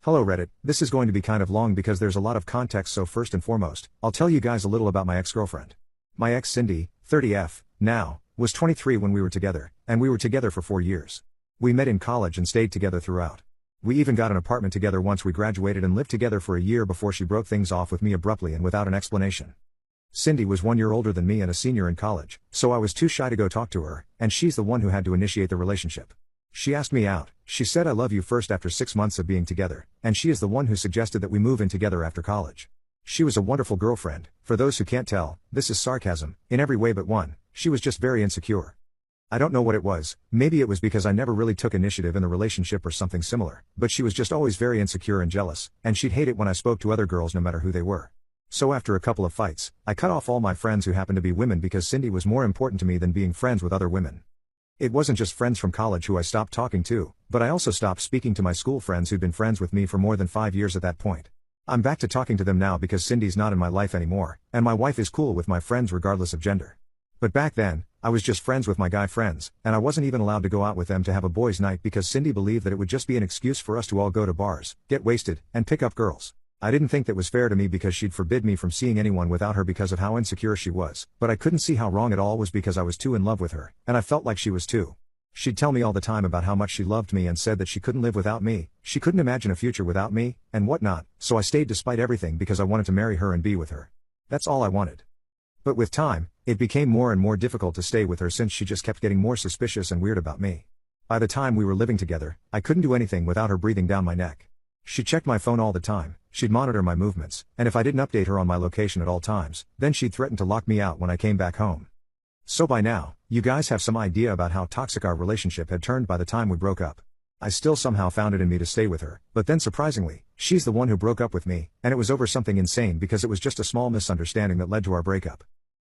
Hello Reddit, this is going to be kind of long because there's a lot of context, so first and foremost, I'll tell you guys a little about my ex-girlfriend. My ex Cindy, 30F, now, was 23 when we were together, and we were together for 4 years. We met in college and stayed together throughout. We even got an apartment together once we graduated and lived together for a year before she broke things off with me abruptly and without an explanation. Cindy was 1 year older than me and a senior in college, so I was too shy to go talk to her, and she's the one who had to initiate the relationship. She asked me out. She said I love you first after 6 months of being together, and she is the one who suggested that we move in together after college. She was a wonderful girlfriend. For those who can't tell, this is sarcasm, in every way but one. She was just very insecure. I don't know what it was, maybe it was because I never really took initiative in the relationship or something similar, but she was just always very insecure and jealous, and she'd hate it when I spoke to other girls no matter who they were. So after a couple of fights, I cut off all my friends who happened to be women because Cindy was more important to me than being friends with other women. It wasn't just friends from college who I stopped talking to, but I also stopped speaking to my school friends who'd been friends with me for more than 5 years at that point. I'm back to talking to them now because Cindy's not in my life anymore, and my wife is cool with my friends regardless of gender. But back then, I was just friends with my guy friends, and I wasn't even allowed to go out with them to have a boys' night because Cindy believed that it would just be an excuse for us to all go to bars, get wasted, and pick up girls. I didn't think that was fair to me because she'd forbid me from seeing anyone without her because of how insecure she was, but I couldn't see how wrong it all was because I was too in love with her, and I felt like she was too. She'd tell me all the time about how much she loved me and said that she couldn't live without me, she couldn't imagine a future without me, and whatnot, so I stayed despite everything because I wanted to marry her and be with her. That's all I wanted. But with time, it became more and more difficult to stay with her since she just kept getting more suspicious and weird about me. By the time we were living together, I couldn't do anything without her breathing down my neck. She checked my phone all the time, she'd monitor my movements, and if I didn't update her on my location at all times, then she'd threaten to lock me out when I came back home. So by now, you guys have some idea about how toxic our relationship had turned by the time we broke up. I still somehow found it in me to stay with her, but then surprisingly, she's the one who broke up with me, and it was over something insane because it was just a small misunderstanding that led to our breakup.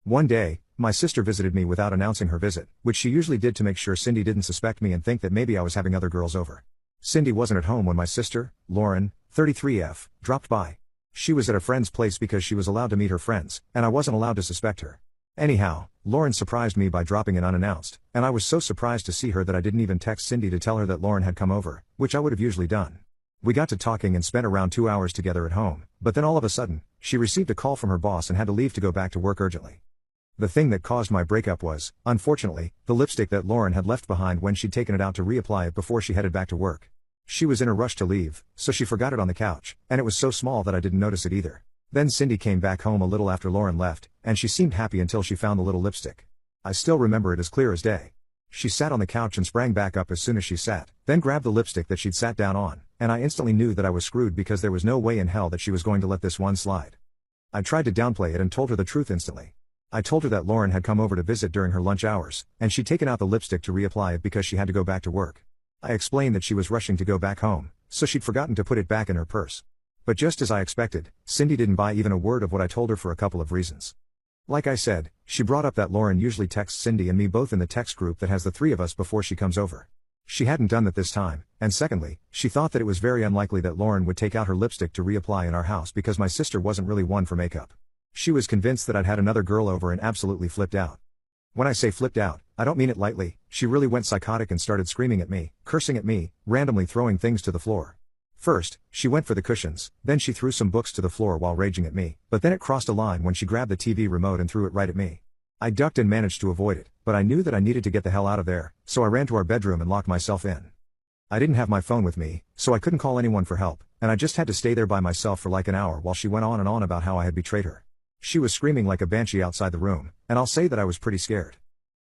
One day, my sister visited me without announcing her visit, which she usually did to make sure Cindy didn't suspect me and think that maybe I was having other girls over. Cindy wasn't at home when my sister, Lauren, 33F, dropped by. She was at a friend's place because she was allowed to meet her friends, and I wasn't allowed to suspect her. Anyhow, Lauren surprised me by dropping in unannounced, and I was so surprised to see her that I didn't even text Cindy to tell her that Lauren had come over, which I would have usually done. We got to talking and spent around 2 hours together at home, but then all of a sudden, she received a call from her boss and had to leave to go back to work urgently. The thing that caused my breakup was, unfortunately, the lipstick that Lauren had left behind when she'd taken it out to reapply it before she headed back to work. She was in a rush to leave, so she forgot it on the couch, and it was so small that I didn't notice it either. Then Cindy came back home a little after Lauren left, and she seemed happy until she found the little lipstick. I still remember it as clear as day. She sat on the couch and sprang back up as soon as she sat, then grabbed the lipstick that she'd sat down on, and I instantly knew that I was screwed because there was no way in hell that she was going to let this one slide. I tried to downplay it and told her the truth instantly. I told her that Lauren had come over to visit during her lunch hours, and she'd taken out the lipstick to reapply it because she had to go back to work. I explained that she was rushing to go back home, so she'd forgotten to put it back in her purse. But just as I expected, Cindy didn't buy even a word of what I told her for a couple of reasons. Like I said, she brought up that Lauren usually texts Cindy and me both in the text group that has the three of us before she comes over. She hadn't done that this time, and secondly, she thought that it was very unlikely that Lauren would take out her lipstick to reapply in our house because my sister wasn't really one for makeup. She was convinced that I'd had another girl over and absolutely flipped out. When I say flipped out, I don't mean it lightly. She really went psychotic and started screaming at me, cursing at me, randomly throwing things to the floor. First, she went for the cushions, then she threw some books to the floor while raging at me, but then it crossed a line when she grabbed the TV remote and threw it right at me. I ducked and managed to avoid it, but I knew that I needed to get the hell out of there, so I ran to our bedroom and locked myself in. I didn't have my phone with me, so I couldn't call anyone for help, and I just had to stay there by myself for like an hour while she went on and on about how I had betrayed her. She was screaming like a banshee outside the room, and I'll say that I was pretty scared.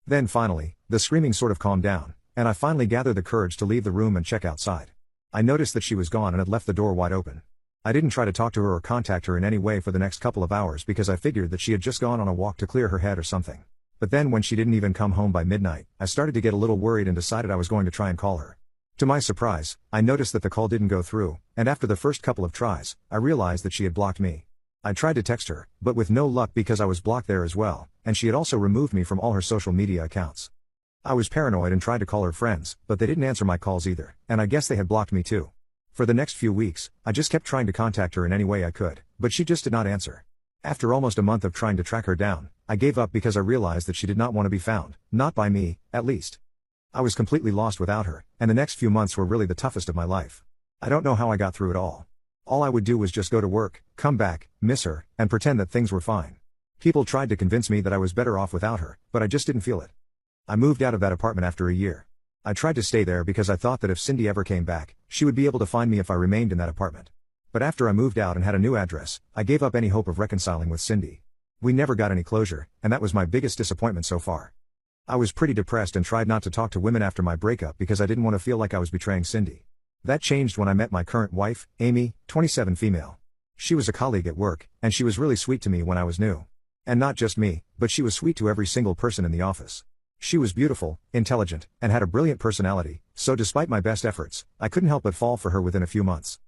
Then finally, the screaming sort of calmed down, and I finally gathered the courage to leave the room and check outside. I noticed that she was gone and had left the door wide open. I didn't try to talk to her or contact her in any way for the next couple of hours because I figured that she had just gone on a walk to clear her head or something. But then when she didn't even come home by midnight, I started to get a little worried and decided I was going to try and call her. To my surprise, I noticed that the call didn't go through, and after the first couple of tries, I realized that she had blocked me. I tried to text her, but with no luck because I was blocked there as well, and she had also removed me from all her social media accounts. I was paranoid and tried to call her friends, but they didn't answer my calls either, and I guess they had blocked me too. For the next few weeks, I just kept trying to contact her in any way I could, but she just did not answer. After almost a month of trying to track her down, I gave up because I realized that she did not want to be found, not by me, at least. I was completely lost without her, and the next few months were really the toughest of my life. I don't know how I got through it all. All I would do was just go to work, come back, miss her, and pretend that things were fine. People tried to convince me that I was better off without her, but I just didn't feel it. I moved out of that apartment after a year. I tried to stay there because I thought that if Cindy ever came back, she would be able to find me if I remained in that apartment. But after I moved out and had a new address, I gave up any hope of reconciling with Cindy. We never got any closure, and that was my biggest disappointment so far. I was pretty depressed and tried not to talk to women after my breakup because I didn't want to feel like I was betraying Cindy. That changed when I met my current wife, Amy, 27 female. She was a colleague at work, and she was really sweet to me when I was new. And not just me, but she was sweet to every single person in the office. She was beautiful, intelligent, and had a brilliant personality, so despite my best efforts, I couldn't help but fall for her within a few months.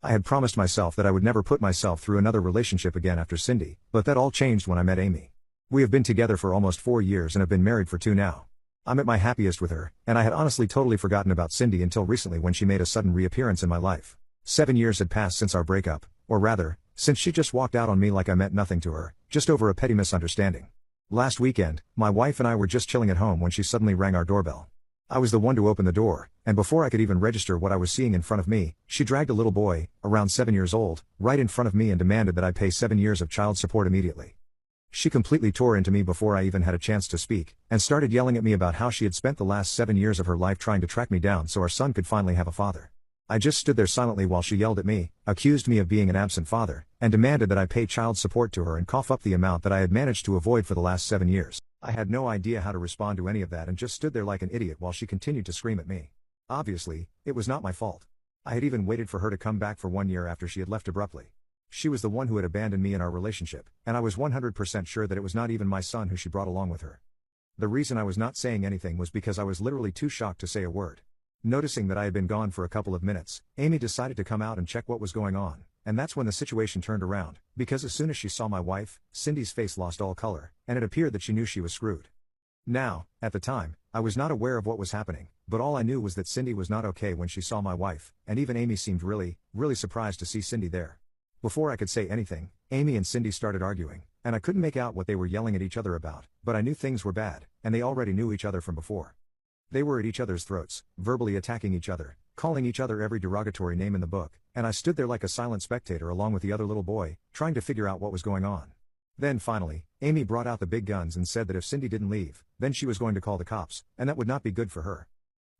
I had promised myself that I would never put myself through another relationship again after Cindy, but that all changed when I met Amy. We have been together for almost 4 years and have been married for 2 now. I'm at my happiest with her, and I had honestly totally forgotten about Cindy until recently when she made a sudden reappearance in my life. 7 years had passed since our breakup, or rather, since she just walked out on me like I meant nothing to her, just over a petty misunderstanding. Last weekend, my wife and I were just chilling at home when she suddenly rang our doorbell. I was the one to open the door, and before I could even register what I was seeing in front of me, she dragged a little boy, around 7 years old, right in front of me and demanded that I pay 7 years of child support immediately. She completely tore into me before I even had a chance to speak, and started yelling at me about how she had spent the last 7 years of her life trying to track me down so our son could finally have a father. I just stood there silently while she yelled at me, accused me of being an absent father, and demanded that I pay child support to her and cough up the amount that I had managed to avoid for the last 7 years. I had no idea how to respond to any of that and just stood there like an idiot while she continued to scream at me. Obviously, it was not my fault. I had even waited for her to come back for 1 year after she had left abruptly. She was the one who had abandoned me in our relationship, and I was 100% sure that it was not even my son who she brought along with her. The reason I was not saying anything was because I was literally too shocked to say a word. Noticing that I had been gone for a couple of minutes, Amy decided to come out and check what was going on, and that's when the situation turned around, because as soon as she saw my wife, Cindy's face lost all color, and it appeared that she knew she was screwed. Now, at the time, I was not aware of what was happening, but all I knew was that Cindy was not okay when she saw my wife, and even Amy seemed really surprised to see Cindy there. Before I could say anything, Amy and Cindy started arguing, and I couldn't make out what they were yelling at each other about, but I knew things were bad, and they already knew each other from before. They were at each other's throats, verbally attacking each other, calling each other every derogatory name in the book, and I stood there like a silent spectator along with the other little boy, trying to figure out what was going on. Then finally, Amy brought out the big guns and said that if Cindy didn't leave, then she was going to call the cops, and that would not be good for her.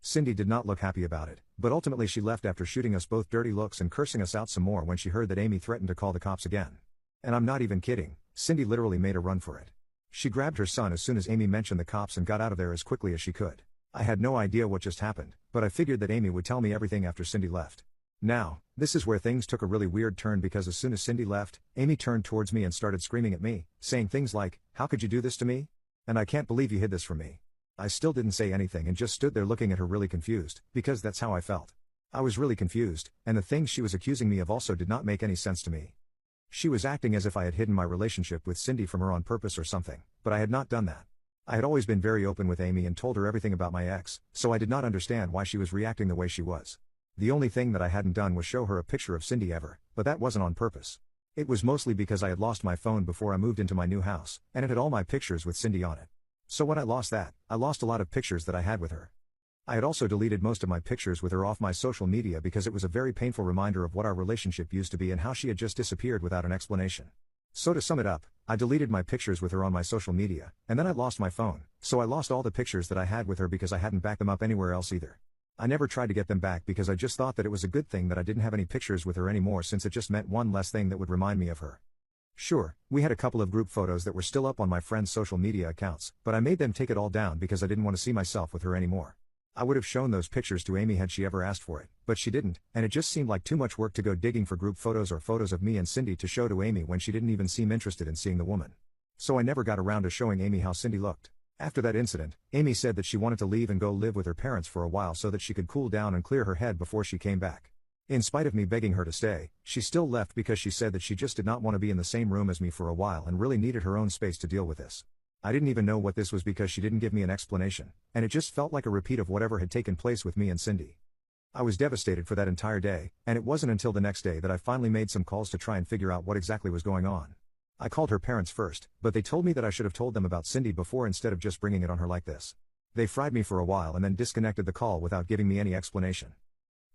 Cindy did not look happy about it, but ultimately she left after shooting us both dirty looks and cursing us out some more when she heard that Amy threatened to call the cops again. And I'm not even kidding, Cindy literally made a run for it. She grabbed her son as soon as Amy mentioned the cops and got out of there as quickly as she could. I had no idea what just happened, but I figured that Amy would tell me everything after Cindy left. Now, this is where things took a really weird turn because as soon as Cindy left, Amy turned towards me and started screaming at me, saying things like, "How could you do this to me? And I can't believe you hid this from me." I still didn't say anything and just stood there looking at her really confused, because that's how I felt. I was really confused, and the things she was accusing me of also did not make any sense to me. She was acting as if I had hidden my relationship with Cindy from her on purpose or something, but I had not done that. I had always been very open with Amy and told her everything about my ex, so I did not understand why she was reacting the way she was. The only thing that I hadn't done was show her a picture of Cindy ever, but that wasn't on purpose. It was mostly because I had lost my phone before I moved into my new house, and it had all my pictures with Cindy on it. So when I lost that, I lost a lot of pictures that I had with her. I had also deleted most of my pictures with her off my social media because it was a very painful reminder of what our relationship used to be and how she had just disappeared without an explanation. So to sum it up, I deleted my pictures with her on my social media, and then I lost my phone, so I lost all the pictures that I had with her because I hadn't backed them up anywhere else either. I never tried to get them back because I just thought that it was a good thing that I didn't have any pictures with her anymore since it just meant one less thing that would remind me of her. Sure, we had a couple of group photos that were still up on my friends' social media accounts, but I made them take it all down because I didn't want to see myself with her anymore. I would have shown those pictures to Amy had she ever asked for it, but she didn't, and it just seemed like too much work to go digging for group photos or photos of me and Cindy to show to Amy when she didn't even seem interested in seeing the woman. So I never got around to showing Amy how Cindy looked. After that incident, Amy said that she wanted to leave and go live with her parents for a while so that she could cool down and clear her head before she came back. In spite of me begging her to stay, she still left because she said that she just did not want to be in the same room as me for a while and really needed her own space to deal with this. I didn't even know what this was because she didn't give me an explanation, and it just felt like a repeat of whatever had taken place with me and Cindy. I was devastated for that entire day, and it wasn't until the next day that I finally made some calls to try and figure out what exactly was going on. I called her parents first, but they told me that I should have told them about Cindy before instead of just bringing it on her like this. They fried me for a while and then disconnected the call without giving me any explanation.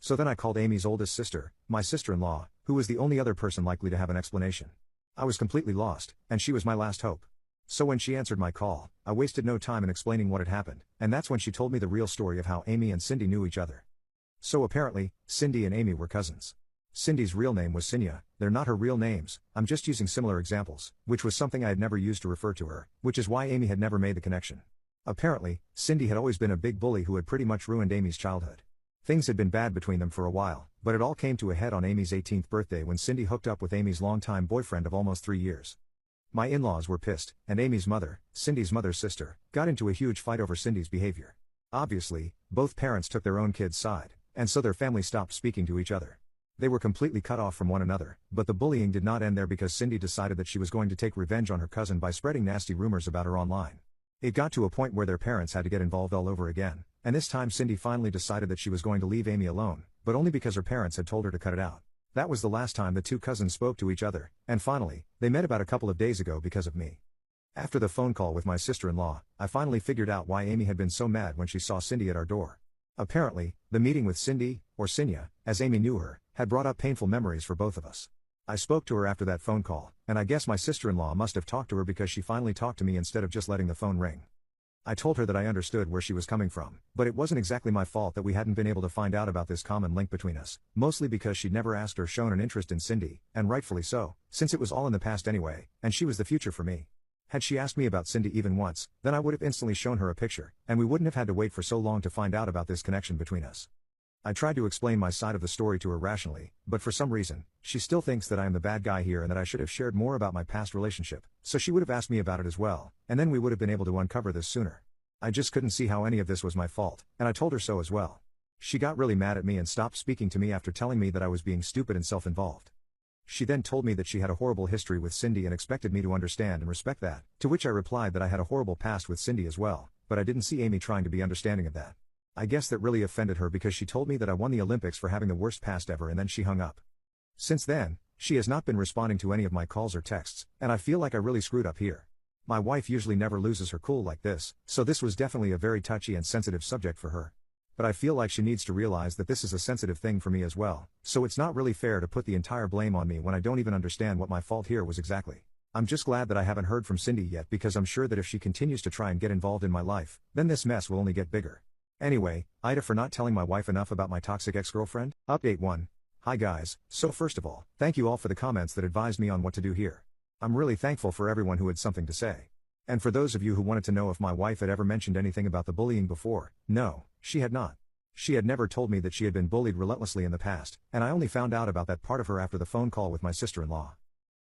So then I called Amy's oldest sister, my sister-in-law, who was the only other person likely to have an explanation. I was completely lost, and she was my last hope. So when she answered my call, I wasted no time in explaining what had happened, and that's when she told me the real story of how Amy and Cindy knew each other. So apparently, Cindy and Amy were cousins. Cindy's real name was Sinya, they're not her real names, I'm just using similar examples, which was something I had never used to refer to her, which is why Amy had never made the connection. Apparently, Cindy had always been a big bully who had pretty much ruined Amy's childhood. Things had been bad between them for a while, but it all came to a head on Amy's 18th birthday when Cindy hooked up with Amy's longtime boyfriend of almost 3 years. My in-laws were pissed, and Amy's mother, Cindy's mother's sister, got into a huge fight over Cindy's behavior. Obviously, both parents took their own kid's side, and so their family stopped speaking to each other. They were completely cut off from one another, but the bullying did not end there because Cindy decided that she was going to take revenge on her cousin by spreading nasty rumors about her online. It got to a point where their parents had to get involved all over again, and this time Cindy finally decided that she was going to leave Amy alone, but only because her parents had told her to cut it out. That was the last time the two cousins spoke to each other, and finally, they met about a couple of days ago because of me. After the phone call with my sister-in-law, I finally figured out why Amy had been so mad when she saw Cindy at our door. Apparently, the meeting with Cindy, or Sinya, as Amy knew her, had brought up painful memories for both of us. I spoke to her after that phone call, and I guess my sister-in-law must have talked to her because she finally talked to me instead of just letting the phone ring. I told her that I understood where she was coming from, but it wasn't exactly my fault that we hadn't been able to find out about this common link between us, mostly because she'd never asked or shown an interest in Cindy, and rightfully so, since it was all in the past anyway, and she was the future for me. Had she asked me about Cindy even once, then I would have instantly shown her a picture, and we wouldn't have had to wait for so long to find out about this connection between us. I tried to explain my side of the story to her rationally, but for some reason, she still thinks that I am the bad guy here and that I should have shared more about my past relationship, so she would have asked me about it as well, and then we would have been able to uncover this sooner. I just couldn't see how any of this was my fault, and I told her so as well. She got really mad at me and stopped speaking to me after telling me that I was being stupid and self-involved. She then told me that she had a horrible history with Cindy and expected me to understand and respect that, to which I replied that I had a horrible past with Cindy as well, but I didn't see Amy trying to be understanding of that. I guess that really offended her because she told me that I won the Olympics for having the worst past ever and then she hung up. Since then, she has not been responding to any of my calls or texts, and I feel like I really screwed up here. My wife usually never loses her cool like this, so this was definitely a very touchy and sensitive subject for her. But I feel like she needs to realize that this is a sensitive thing for me as well, so it's not really fair to put the entire blame on me when I don't even understand what my fault here was exactly. I'm just glad that I haven't heard from Cindy yet because I'm sure that if she continues to try and get involved in my life, then this mess will only get bigger. Anyway, Ida for not telling my wife enough about my toxic ex-girlfriend. Update 1. Hi guys, so first of all, thank you all for the comments that advised me on what to do here. I'm really thankful for everyone who had something to say. And for those of you who wanted to know if my wife had ever mentioned anything about the bullying before, no, she had not. She had never told me that she had been bullied relentlessly in the past, and I only found out about that part of her after the phone call with my sister-in-law.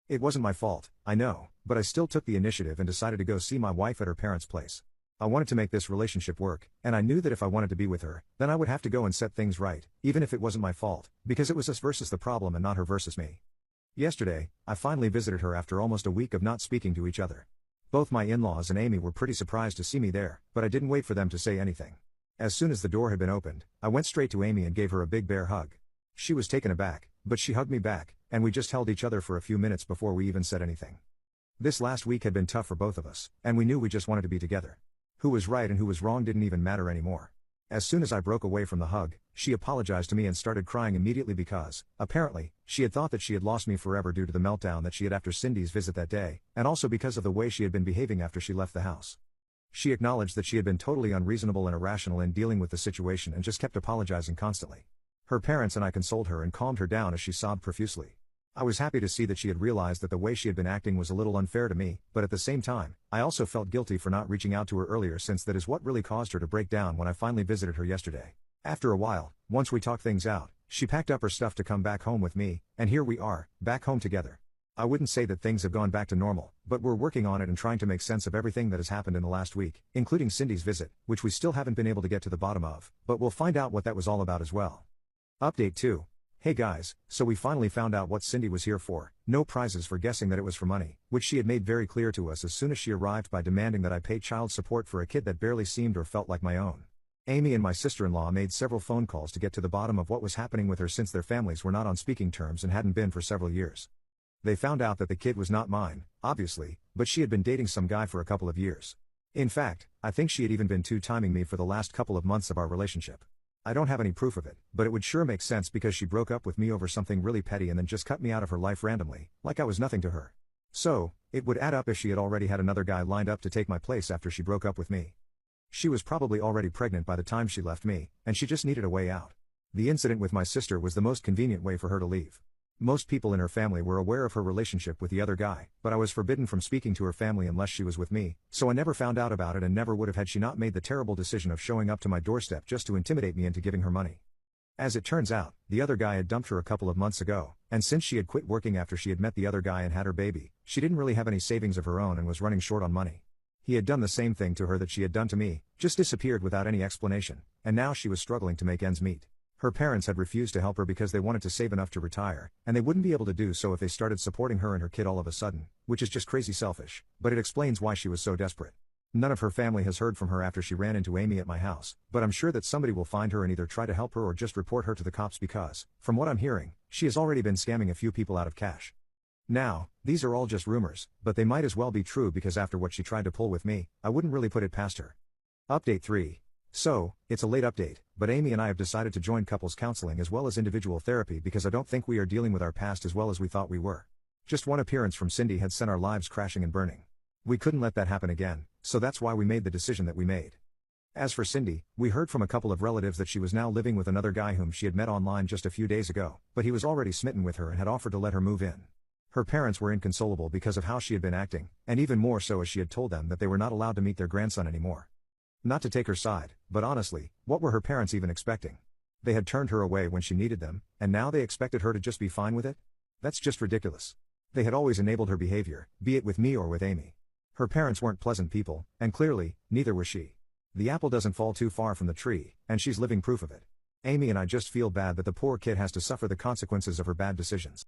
It wasn't my fault, I know, but I still took the initiative and decided to go see my wife at her parents' place. I wanted to make this relationship work, and I knew that if I wanted to be with her, then I would have to go and set things right, even if it wasn't my fault, because it was us versus the problem and not her versus me. Yesterday, I finally visited her after almost a week of not speaking to each other. Both my in-laws and Amy were pretty surprised to see me there, but I didn't wait for them to say anything. As soon as the door had been opened, I went straight to Amy and gave her a big bear hug. She was taken aback, but she hugged me back, and we just held each other for a few minutes before we even said anything. This last week had been tough for both of us, and we knew we just wanted to be together. Who was right and who was wrong didn't even matter anymore. As soon as I broke away from the hug, she apologized to me and started crying immediately because, apparently, she had thought that she had lost me forever due to the meltdown that she had after Cindy's visit that day, and also because of the way she had been behaving after she left the house. She acknowledged that she had been totally unreasonable and irrational in dealing with the situation and just kept apologizing constantly. Her parents and I consoled her and calmed her down as she sobbed profusely. I was happy to see that she had realized that the way she had been acting was a little unfair to me, but at the same time, I also felt guilty for not reaching out to her earlier since that is what really caused her to break down when I finally visited her yesterday. After a while, once we talked things out, she packed up her stuff to come back home with me, and here we are, back home together. I wouldn't say that things have gone back to normal, but we're working on it and trying to make sense of everything that has happened in the last week, including Cindy's visit, which we still haven't been able to get to the bottom of, but we'll find out what that was all about as well. Update 2. Hey guys, so we finally found out what Cindy was here for, no prizes for guessing that it was for money, which she had made very clear to us as soon as she arrived by demanding that I pay child support for a kid that barely seemed or felt like my own. Amy and my sister-in-law made several phone calls to get to the bottom of what was happening with her since their families were not on speaking terms and hadn't been for several years. They found out that the kid was not mine, obviously, but she had been dating some guy for a couple of years. In fact, I think she had even been two-timing me for the last couple of months of our relationship. I don't have any proof of it, but it would sure make sense because she broke up with me over something really petty and then just cut me out of her life randomly, like I was nothing to her. So, it would add up if she had already had another guy lined up to take my place after she broke up with me. She was probably already pregnant by the time she left me, and she just needed a way out. The incident with my sister was the most convenient way for her to leave. Most people in her family were aware of her relationship with the other guy, but I was forbidden from speaking to her family unless she was with me, so I never found out about it and never would have had she not made the terrible decision of showing up to my doorstep just to intimidate me into giving her money. As it turns out, the other guy had dumped her a couple of months ago, and since she had quit working after she had met the other guy and had her baby, she didn't really have any savings of her own and was running short on money. He had done the same thing to her that she had done to me, just disappeared without any explanation, and now she was struggling to make ends meet. Her parents had refused to help her because they wanted to save enough to retire, and they wouldn't be able to do so if they started supporting her and her kid all of a sudden, which is just crazy selfish, but it explains why she was so desperate. None of her family has heard from her after she ran into Amy at my house, but I'm sure that somebody will find her and either try to help her or just report her to the cops because, from what I'm hearing, she has already been scamming a few people out of cash. Now, these are all just rumors, but they might as well be true because after what she tried to pull with me, I wouldn't really put it past her. Update 3. So, it's a late update, but Amy and I have decided to join couples counseling as well as individual therapy because I don't think we are dealing with our past as well as we thought we were. Just one appearance from Cindy had sent our lives crashing and burning. We couldn't let that happen again, so that's why we made the decision that we made. As for Cindy, we heard from a couple of relatives that she was now living with another guy whom she had met online just a few days ago, but he was already smitten with her and had offered to let her move in. Her parents were inconsolable because of how she had been acting, and even more so as she had told them that they were not allowed to meet their grandson anymore. Not to take her side, but honestly, what were her parents even expecting? They had turned her away when she needed them, and now they expected her to just be fine with it? That's just ridiculous. They had always enabled her behavior, be it with me or with Amy. Her parents weren't pleasant people, and clearly, neither was she. The apple doesn't fall too far from the tree, and she's living proof of it. Amy and I just feel bad that the poor kid has to suffer the consequences of her bad decisions.